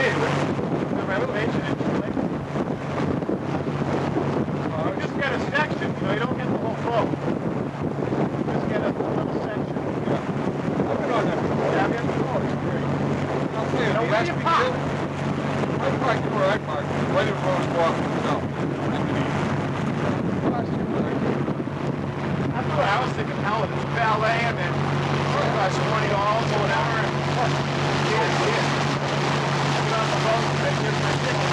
did. My little H&H. You just get a section, you know, you don't get the whole boat. You just get a little section. Yeah. I've been on that before. Yeah, man. Oh, it's great. I'll tell you, Now, the where do you park? I parked where I parked, right in front of the walk. No. That's what I was thinking, hell, it's valet and then it costs $20 or whatever. Yeah. Get on the boat and make it my ticket.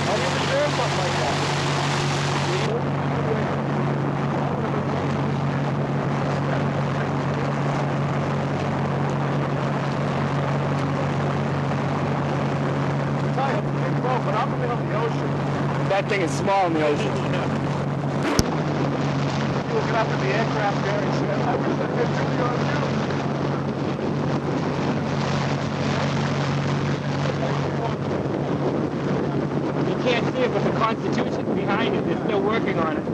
How do you reserve something like that? But I'm in the middle of the ocean. That thing is small in the ocean. You looking up at the aircraft bearings. I wish I could do on You can't see it, but the Constitution's behind it. They're still working on it.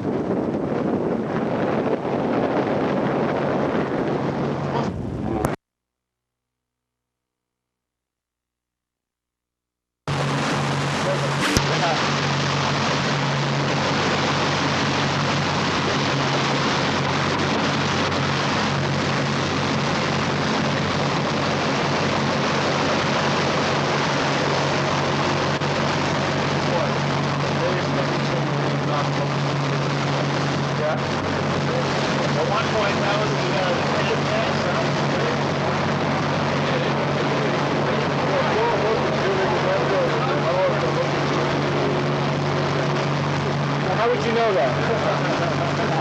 How would you know that?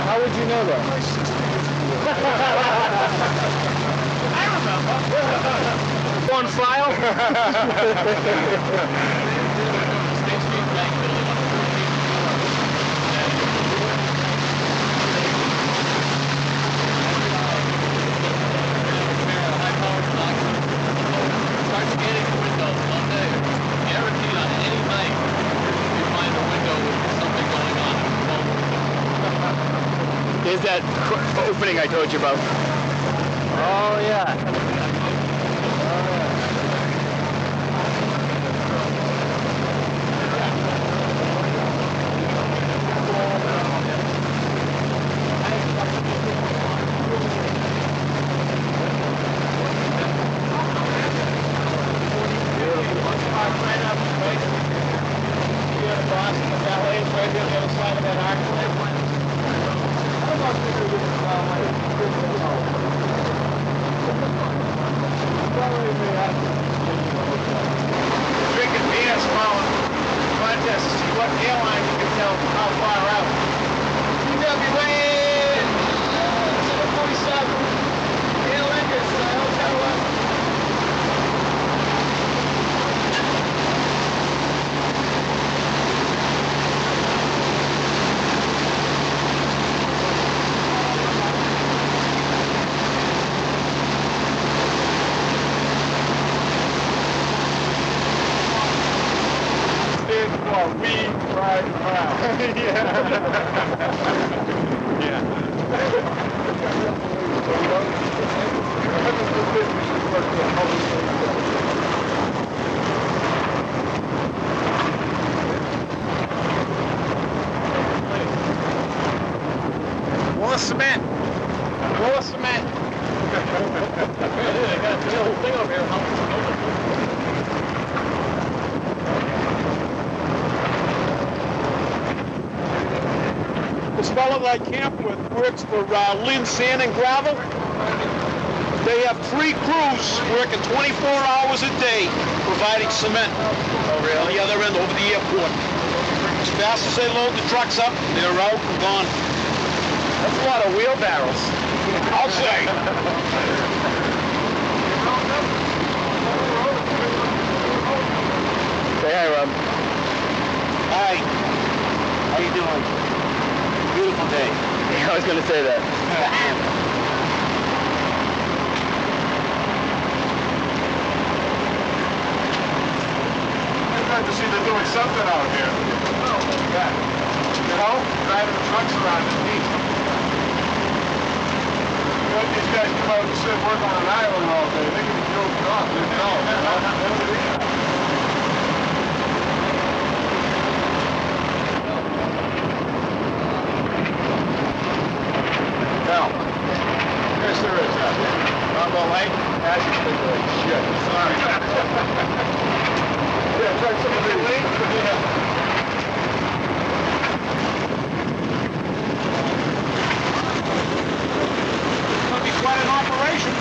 How would you know that? I remember. On file? There's that opening I told you about. Oh, yeah. Drinking beer, smiling. Contest to see what airline you can tell how far out. TWA 747. Air Lincoln, Hotel West. We ride around. More cement. More cement. They got the whole thing over here. This fellow that I camp with works for Lynn Sand and Gravel. They have 3 crews working 24 hours a day providing cement. Oh, really? On the other end over the airport. As fast as they load the trucks up, they're out and gone. That's a lot of wheelbarrows. I'll say. Say hi, Rob. Hi. How you doing? Beautiful day. Yeah, I was going to say that. It's nice to see they're doing something out here. Oh, yeah. You know? driving the trucks around the beach. You know, these guys come out and sit and work on an island all day. They can be joking off. They know, you know? Now, yes, there is that. Combo light, acid stick shit. Sorry. Yeah, try some of the link. Yeah. Quite an operation.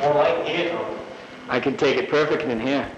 More light here. I can take it perfect in here.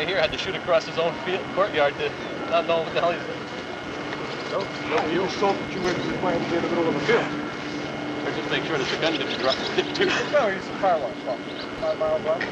Here had to shoot across his own field courtyard to not know what the hell he's doing. No, you just told that you were playing in the middle of the field. Or just make sure that the gun didn't drop too. No, he's a car wash. 5 mile block.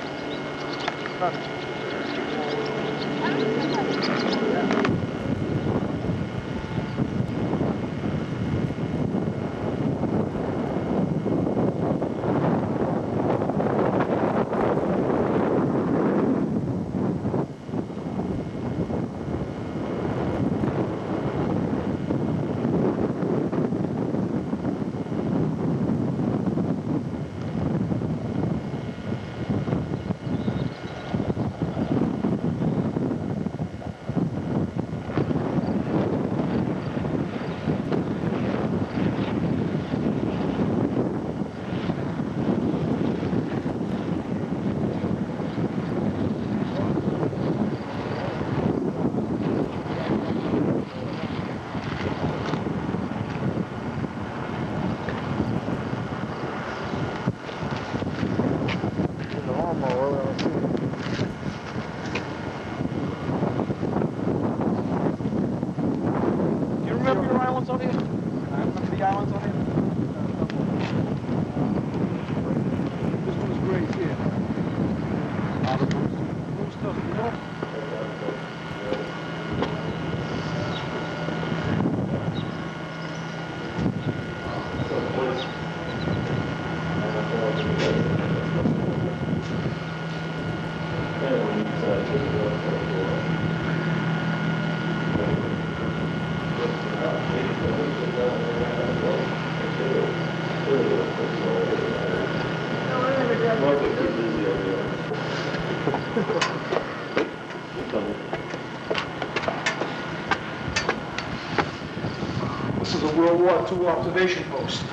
This is a World War II observation post.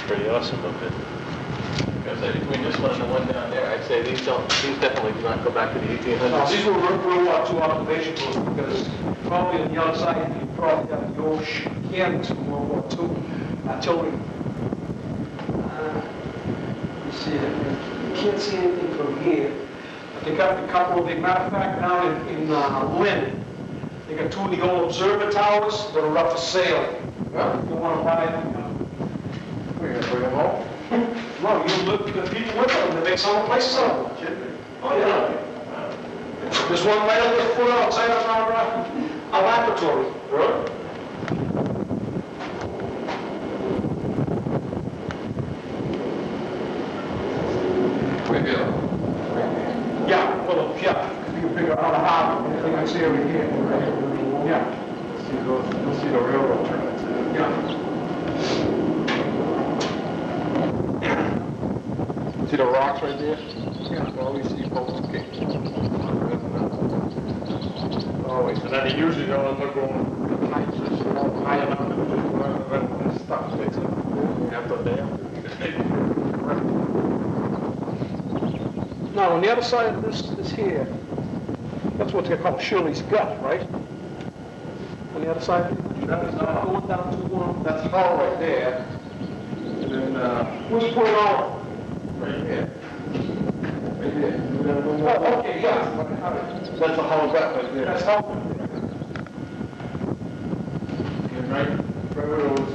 Pretty awesome up there. I'd say between this one and the one down there, I'd say these definitely do not go back to the 1800s. No, these were World War II observation posts because probably on the outside you probably have the old cannons from World War II artillery. You see it? You can't see anything from here. But they got a couple of, matter of fact, down in Lynn, they got two of the old observer towers that are up for sale. You want to buy them? We're going to bring them home. No, you live with the people with them, they make some places out of them. Oh, yeah. There's one right up the foot outside of our laboratory. Really? Yeah, well, yeah, you can figure out how to hide anything I see over here. Yeah. You'll see the railroad tracks. Yeah. See the rocks right there? Yeah. Always see folks. Okay. Always. And then they usually don't look on the heights just high enough to just run stuff fixing it. After they have to. Now, on the other side of this here, that's what they call Shirley's gut, right? On the other side? That is not going down to one. That's the hall right there. And then, where's point on? Right here. Right here. Oh, okay, yeah. That's the hall gut right there. That's how. And right where it was,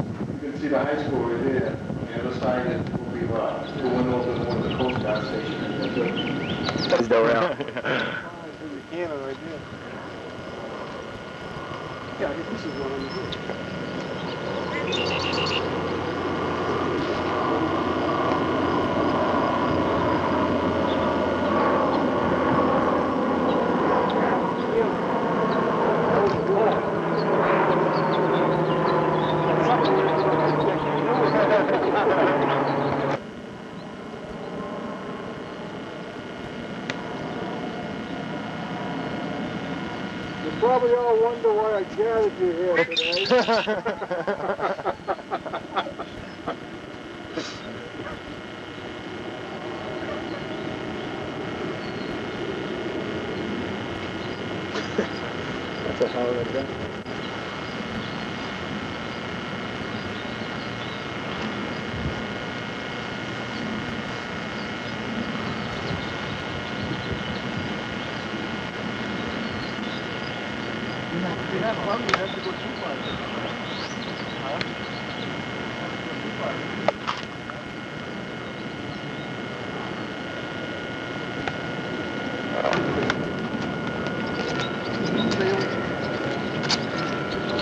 you can see the high school right there. On the other side is will be the windows of one of the Coast Guard stations. He's still around. Canada right there. Yeah, I guess this is one on the hood. Probably all wonder why I carried you here today. That's a hell of a gun. If you have fun, you have to go too far.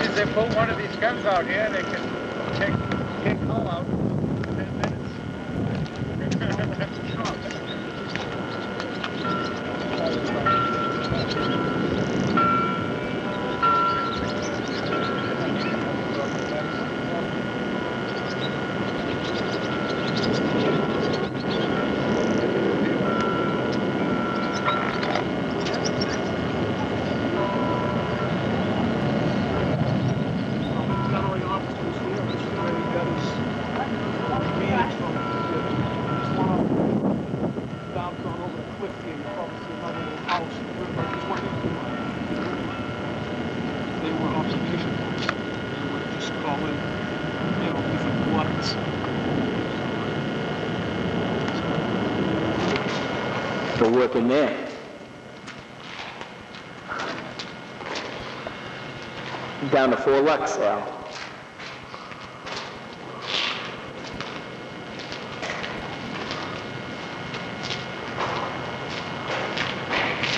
If they pull one of these guns out here, they can take hull out in 10 minutes. They're working there. Down to 4 lux, Al.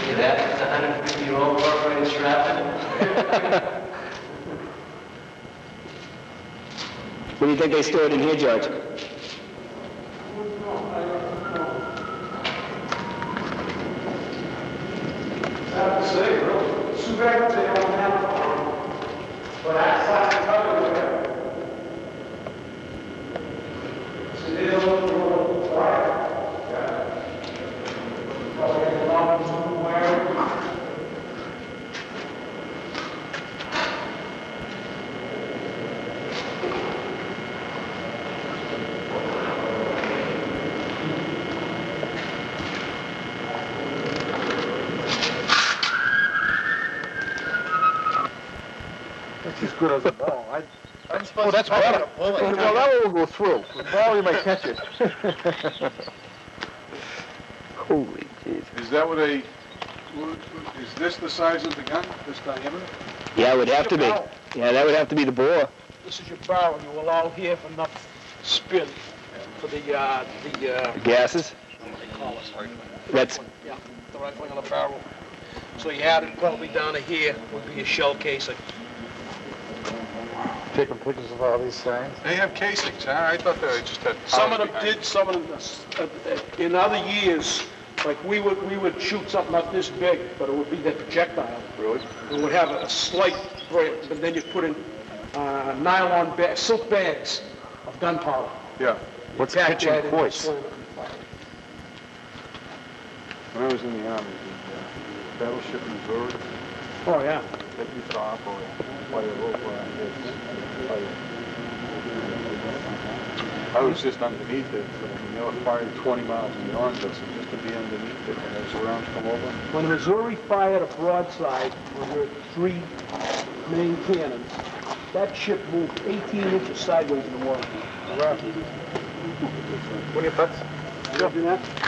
See that? It's a 150-year-old corporate strapping. What do you think they stored in here, George? As good as a ball. Oh, that's better. Well, that one will go through. The ball, you might catch it. Holy jeez. Is that what is this the size of the gun, this diameter? Yeah, it would have to be. Yeah, that would have to be the bore. this is your barrel. You allow here for enough spin for the Gases? they call it. That's Yeah, the rifling of the barrel. So you had it probably down to here would be a shell casing. Taking pictures of all these things. They have casings, huh? I thought they just had... Some of them did, some of them, in other years, like we would shoot something not this big, but it would be that projectile. Really? It would have a slight break, but then you put in nylon bags, silk bags of gunpowder. Yeah. What's Pack pitching that in, points? slam it, and fire. When I was in the Army, the battleship Missouri, Oh, yeah. that used to operate by a rope around this. I was just underneath it, so they were firing 20 miles an hour just to be underneath it when those rounds come over. When Missouri fired a broadside with her 3 main cannons, that ship moved 18 inches sideways in the water. What are your thoughts?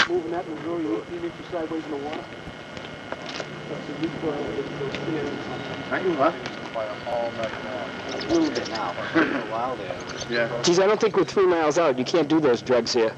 Moving that Missouri 18 inches sideways in the water. That's a recoil of those cannons. Geez, I don't think we're 3 miles out. You can't do those drugs here.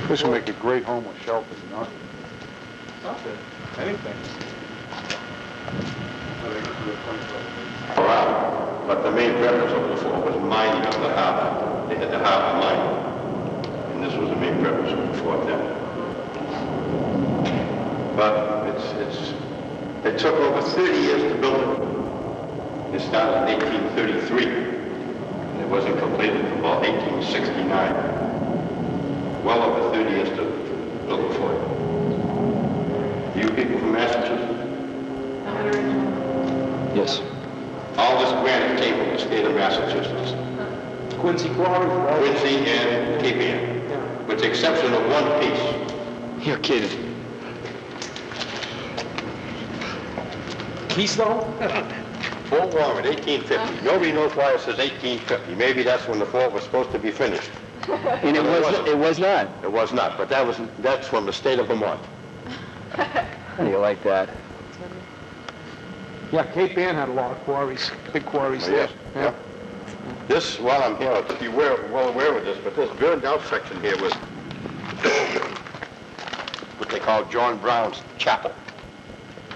This would make a great homeless shelter, you know? Anything. But the main purpose of the fort was mining of the harbor. They had the harbor mine. And this was the main purpose of the fort then. But it took over 30 years to build it. It started in 1833. And it wasn't completed until about 1869. Well over 30 years to build the fort. You people from Massachusetts? Yes. All this granite came from the state of Massachusetts. Quincy Quarry. Quincy and Cape Ann, with the exception of one piece. You're kidding. Keystone? Fort Warren, 1850. Nobody knows why it says 1850. Maybe that's when the fort was supposed to be finished. And it was not. It was not, but that's from the state of Vermont. How do you like that? Yeah, Cape Ann had a lot of quarries, big quarries Oh, there. yes, yeah. This, while I'm here, to be well aware of this, but this burned out section here was what they call John Brown's Chapel.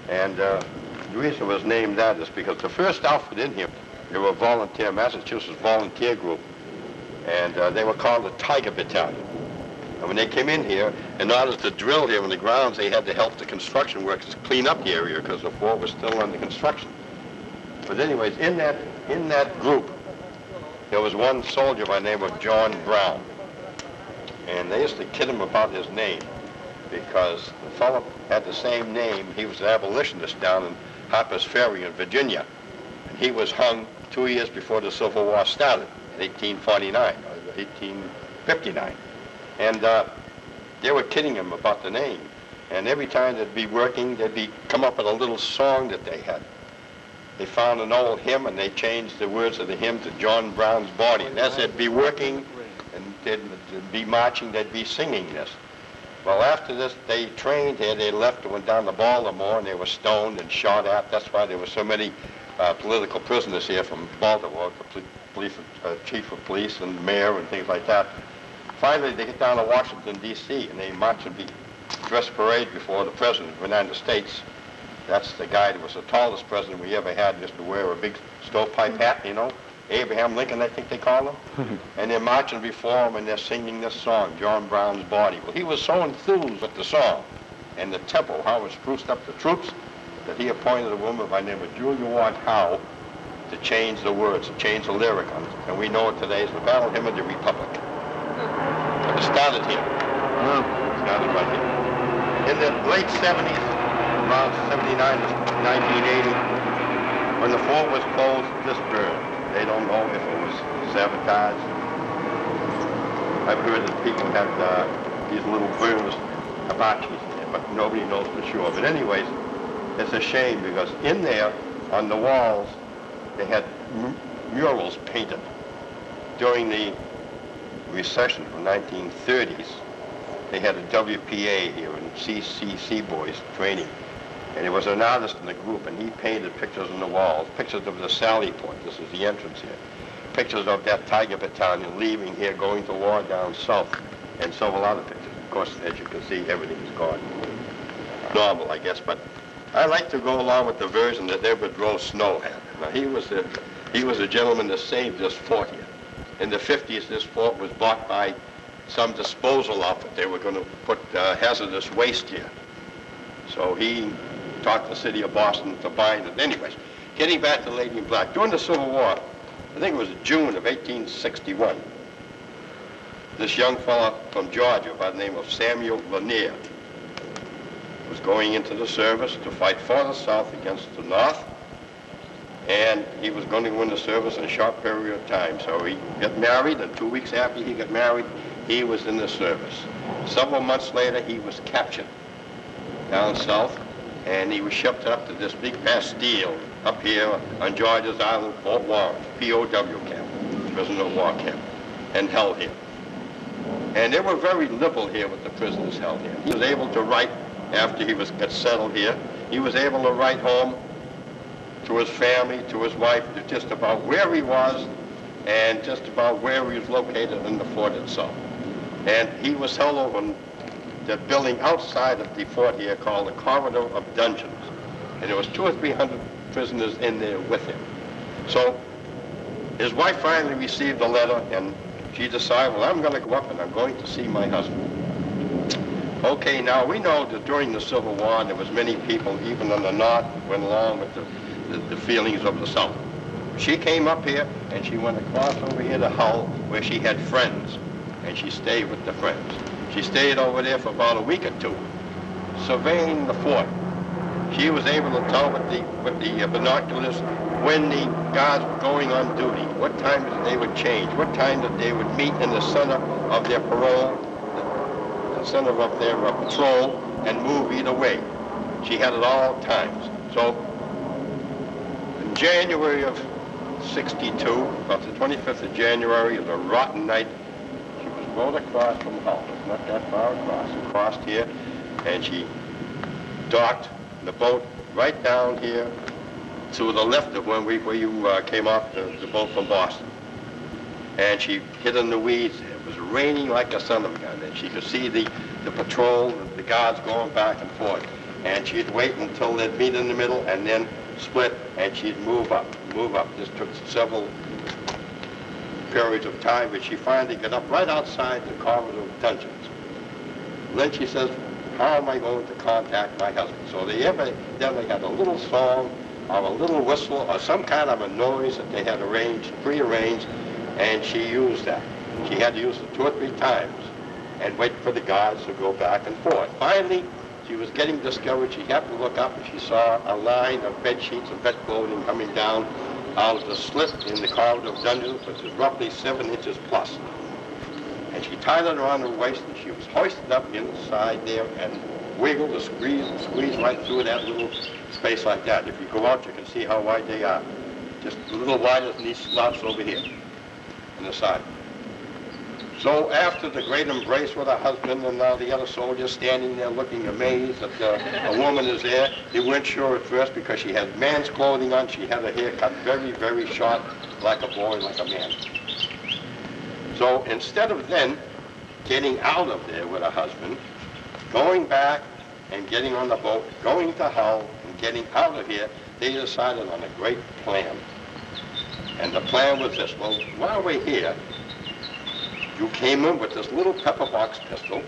And the reason it was named that is because the first outfit in here, they were a Massachusetts volunteer group. And they were called the Tiger Battalion. And when they came in here, in order to drill here on the grounds, they had to help the construction workers clean up the area because the fort was still under construction. But anyways, in that group, there was one soldier by the name of John Brown. And they used to kid him about his name because the fellow had the same name. He was an abolitionist down in Harper's Ferry in Virginia. And he was hung 2 years before the Civil War started. 1849 or 1859. And they were kidding him about the name. And every time they'd be working, they'd come up with a little song that they had. They found an old hymn and they changed the words of the hymn to John Brown's Body. And as they'd be working and they'd be marching, they'd be singing this. Well, after this, they trained here, they left and went down to Baltimore and they were stoned and shot at. That's why there were so many political prisoners here from Baltimore, chief of police and mayor and things like that. Finally, they get down to Washington, D.C., and they march and be dress parade before the President of the United States. That's the guy that was the tallest president we ever had, used to wear a big stovepipe hat, you know. Abraham Lincoln, I think they call him. And they're marching before him and they're singing this song, John Brown's Body. Well, he was so enthused with the song and the tempo, how it spruced up the troops, that he appointed a woman by the name of Julia Ward Howe to change the words, to change the lyric on it. And we know it today as the Battle Hymn of the Republic. It started here. It started right here. In the late 70s, around 79 to 1980, when the fort was closed, this burned. They don't know if it was sabotage. I've heard that people had these little burners, hibachis there, but nobody knows for sure. But anyways, it's a shame because in there, on the walls, they had murals painted. During the recession of the 1930s, they had a WPA here in CCC boys training. And there was an artist in the group, and he painted pictures on the walls, pictures of the Sally Port. This is the entrance here. Pictures of that Tiger Battalion leaving here, going to war down south, and several other pictures. Of course, as you can see, everything is gone. Normal, I guess, but I like to go along with the version that Edward Rowe Snow had. Now, he was a gentleman that saved this fort here. In the 50s, this fort was bought by some disposal outfit. They were going to put hazardous waste here. So he talked the city of Boston to buy it. Anyways, getting back to Lady in Black, during the Civil War, I think it was June of 1861, this young fellow from Georgia by the name of Samuel Lanier was going into the service to fight for the South against the North, and he was going to win the service in a short period of time. So he got married, and 2 weeks after he got married, he was in the service. Several months later, he was captured down south, and he was shipped up to this big Bastille up here on Georgia's island, Fort Warren, POW camp, prisoner of war camp, and held here. And they were very liberal here with the prisoners held here. He was able to write after he got settled here. He was able to write home to his family, to his wife, just about where he was and just about where he was located in the fort itself. And he was held over in the building outside of the fort here called the Corridor of Dungeons. And there was 200 or 300 prisoners in there with him. So his wife finally received a letter, and she decided, well, I'm going to go up and I'm going to see my husband. Okay, now we know that during the Civil War there was many people, even in the North, went along with the feelings of the South. She came up here and she went across over here to Hull where she had friends, and she stayed with the friends. She stayed over there for about a week or two, surveying the fort. She was able to tell with the binoculars when the guards were going on duty, what times they would change, what time that they would meet in the center of their parole, the center of their patrol, and move either way. She had it all times. So in January of 62, about the 25th of January, it was a rotten night. She was rowed across from Hull, not that far across here, and she docked the boat right down here to the left of where you came off the boat from Boston. And she hid in the weeds. It was raining like a son of a gun, and she could see the patrol, the guards going back and forth. And she'd wait until they'd meet in the middle and then split, and she'd move up. This took several periods of time, but she finally got up right outside the Corridor of Dungeons. And then she says, how am I going to contact my husband? So they evidently had a little song or a little whistle or some kind of a noise that they had prearranged, and she used that. She had to use it 2 or 3 times and wait for the guards to go back and forth. Finally, she was getting discouraged. She happened to look up and she saw a line of bed sheets and bed clothing coming down out of the slit in the Corridor of Dungeons, which is roughly 7 inches plus. And she tied it around her waist, and she was hoisted up inside there and wiggled and squeezed right through that little space like that. If you go out, you can see how wide they are. Just a little wider than these slots over here on the side. So after the great embrace with her husband and the other soldiers standing there looking amazed that a woman is there, they weren't sure at first because she had man's clothing on. She had her hair cut very, very short, like a boy, like a man. So instead of then getting out of there with her husband, going back and getting on the boat, going to Hull and getting out of here, they decided on a great plan. And the plan was this: well, while we're here, you came in with this little pepper box pistol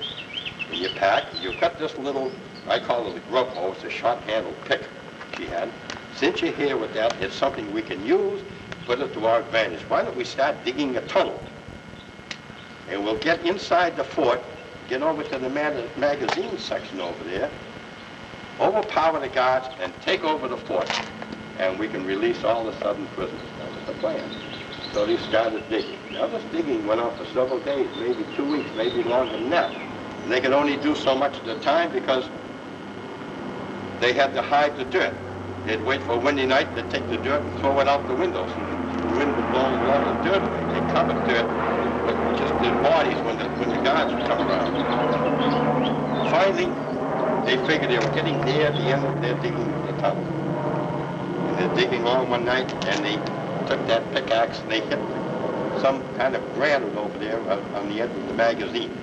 in your pack. You've got this little, I call it a grub hoe, it's a short-handled pick she had. Since you're here with that, it's something we can use, put it to our advantage. Why don't we start digging a tunnel? And we'll get inside the fort get over to the magazine section over there, overpower the guards, and take over the fort. And we can release all the southern prisoners. That was the plan. So they started digging. Now this digging went on for several days, maybe 2 weeks, maybe longer than that. And they could only do so much at a time because they had to hide the dirt. They'd wait for a windy night, they'd take the dirt and throw it out the windows. The wind would blow a lot of dirt away. They covered dirt with just their bodies when the guards would come around. Finally, they figured they were getting near the end of their digging of the tunnel. And they're digging on one night, and they took that pickaxe and they hit some kind of granite over there on the end of the magazine.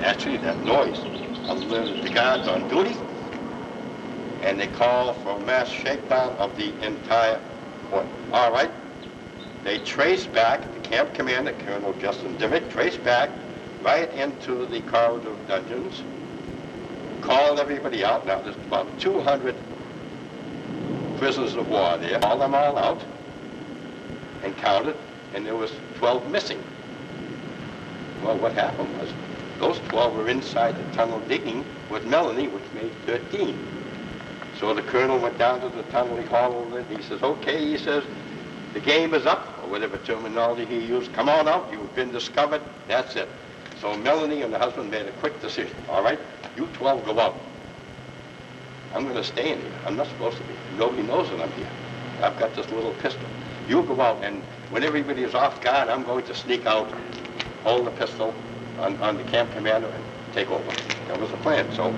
Actually, that noise alerted the guards on duty, and they called for a mass shakedown of the entire fort. All right. They traced back, the camp commander, Colonel Justin Dimmick, traced back right into the corridor of dungeons, called everybody out. Now, there's about 200 prisoners of war there. Called them all out and counted, and there was 12 missing. Well, what happened was those 12 were inside the tunnel digging with Melanie, which made 13. So the colonel went down to the tunnel, he hauled it, he says, okay, he says, the game is up, or whatever terminology he used. Come on out, you've been discovered, that's it. So Melanie and the husband made a quick decision. All right, you 12 go out. I'm going to stay in here. I'm not supposed to be. Nobody knows that I'm here. I've got this little pistol. You go out, and when everybody is off guard, I'm going to sneak out, hold the pistol on the camp commander, and take over. That was the plan. So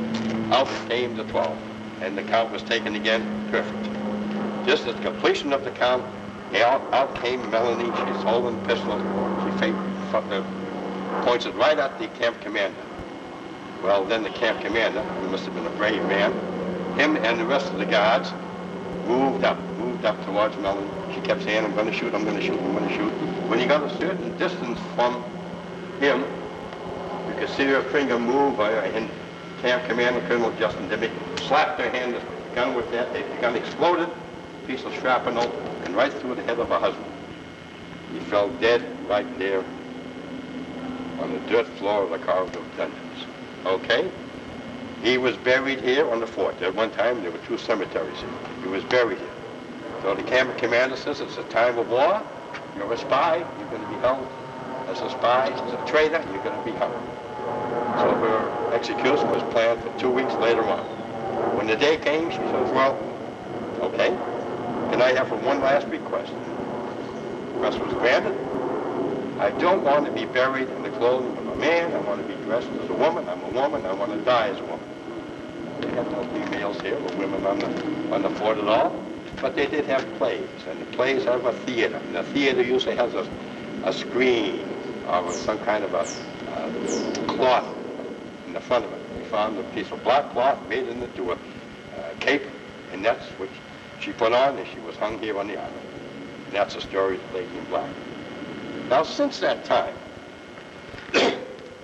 out came the 12, and the count was taken again. Perfect. Just at the completion of the count, out came Melanie. She's holding the pistol. She points it right at the camp commander. Well, then the camp commander, who must have been a brave man, him and the rest of the guards moved up towards Melanie. She kept saying, I'm going to shoot, I'm going to shoot, I'm going to shoot. When he got a certain distance from him, you could see her finger move, and camp commander, Colonel Justin Dimmick, slapped her hand, the gun with that. The gun exploded, a piece of shrapnel, and right through the head of her husband. He fell dead right there on the dirt floor of the corridor of dungeons. Okay? He was buried here on the fort. At one time, there were 2 cemeteries here. He was buried here. So the camp commander says it's a time of war. You're a spy. You're going to be held as a spy, as a traitor. You're going to be held. So her execution was planned for 2 weeks later on. When the day came, she says, well, okay, can I have one last request? The request was granted. I don't want to be buried in the clothing of a man. I want to be dressed as a woman. I'm a woman. I want to die as a woman. They had no females here or women on the fort at all. But they did have plays, and the plays have a theater. And the theater usually has a screen or some kind of a cloth in the front of it. They found a piece of black cloth, made it into a cape, and that's what she put on, and she was hung here on the island. And that's the story of the Lady in Black. Now, since that time,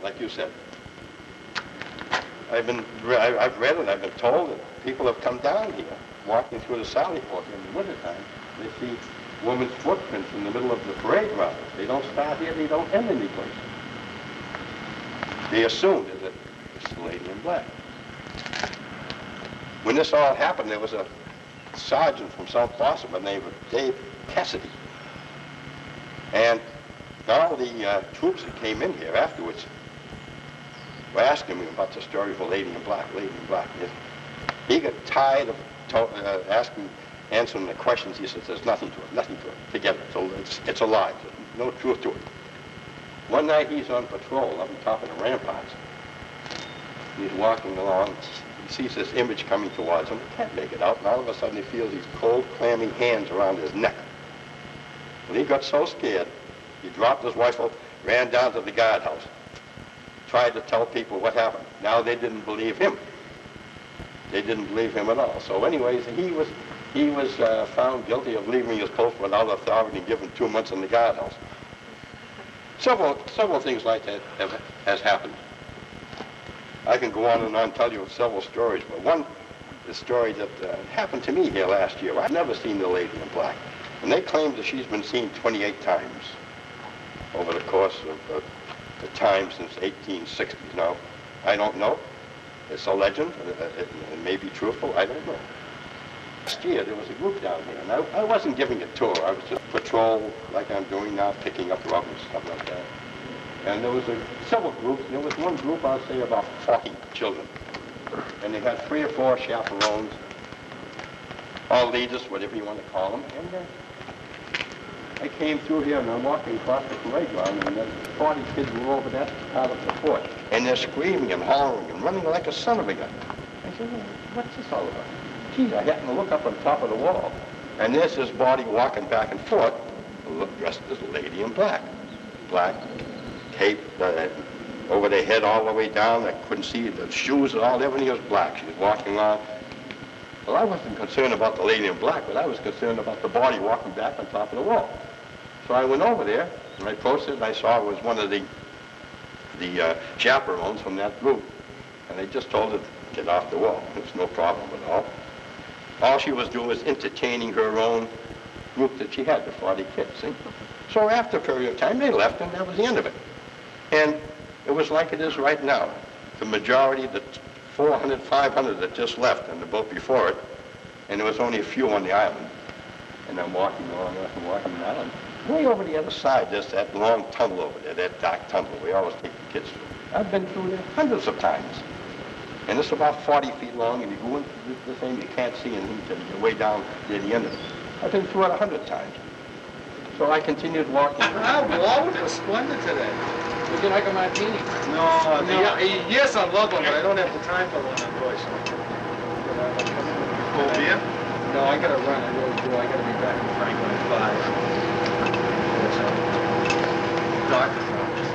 like you said, I've read it, I've been told that people have come down here, walking through the Sally Port in the wintertime. They see women's footprints in the middle of the parade route. They don't start here, they don't end any place. They assumed that it's the Lady in Black. When this all happened, there was a sergeant from South Boston by the name of Dave Cassidy. And all the troops that came in here afterwards were asking me about the story of a Lady in Black, Lady in Black. He got tired of answering the questions. He says, there's nothing to it, nothing to it. Forget it. So it's a lie. There's no truth to it. One night he's on patrol up on top of the ramparts. He's walking along. He sees this image coming towards him. He can't make it out. And all of a sudden he feels these cold, clammy hands around his neck. When he got so scared, he dropped his rifle, ran down to the guardhouse, tried to tell people what happened. Now they didn't believe him. They didn't believe him at all. So anyways, he was found guilty of leaving his post without authority and given 2 months in the guardhouse. Several things like that has happened. I can go on and tell you several stories, but the story that happened to me here last year. I've never seen the Lady in Black. And they claim that she's been seen 28 times over the course of the time since 1860s. Now, I don't know. It's a legend. It may be truthful. I don't know. Last year, there was a group down here, and I wasn't giving a tour. I was just patrol like I'm doing now, picking up rubber and stuff like that. And there was several groups. There was one group, I'll say, about 40 children. And they had 3 or 4 chaperones, all leaders, whatever you want to call them. And I came through here, and I'm walking across the parade ground, and then 40 kids were over that part of the fort. And they're screaming and hollering and running like a son of a gun. I said, well, what's this all about? Geez, I happened to look up on top of the wall, and there's this body walking back and forth, dressed as a lady in black. Black, cape, over their head all the way down. I couldn't see the shoes at all. Everything was black. She was walking on. Well, I wasn't concerned about the lady in black, but I was concerned about the body walking back on top of the wall. So I went over there, and I posted, and I saw it was one of the chaperones from that group. And I just told her to get off the wall. There was no problem at all. All she was doing was entertaining her own group that she had, the 40 kids. See? So after a period of time, they left, and that was the end of it. And it was like it is right now. The majority, the 400, 500 that just left on the boat before it, and there was only a few on the island. And I'm walking along, I'm walking the island. Way over the other side, there's that long tunnel over there, that dark tunnel we always take the kids through. I've been through there hundreds of times. And it's about 40 feet long, and you go into the thing, you can't see anything until you're way down near the end of it. I've been through it 100 times. So I continued walking. Walls were splendid today. Would you like a martini? No. Yes, I'd love one, but I don't have the time for one, unfortunately. Cold beer? No, I gotta run. I really do. I gotta be back in Franklin at 5. Doctor's office.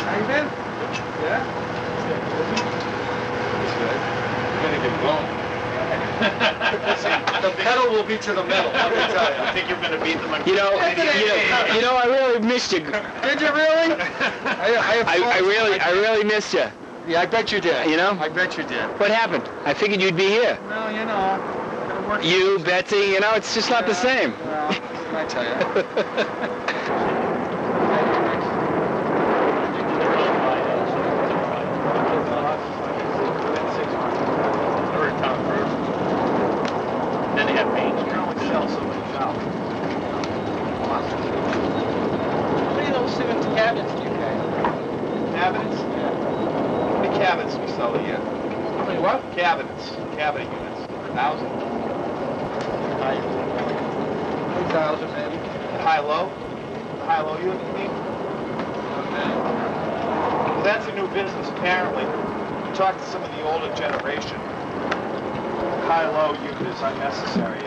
How you been? Yeah? That's good. You're gonna get blown. The pedal will be to the metal, let me tell you. I think you're gonna beat them on... You know, I really missed you. Did you really? I really missed you. Yeah, I bet you did. You know? I bet you did. What happened? I figured you'd be here. No, you know, gotta work. You, Betsy, you know, it's just not the same. Well, I tell you. Then they have paint. How many of those Symmons cabinets do you have? Cabinets? How many cabinets we sell a year? How many what? Cabinets. Cabinet units. 1,000. 3,000 maybe. High-low? The high-low unit, you mean? Well, that's a new business, apparently. You talk to some of the older generation. High-low unit is unnecessary.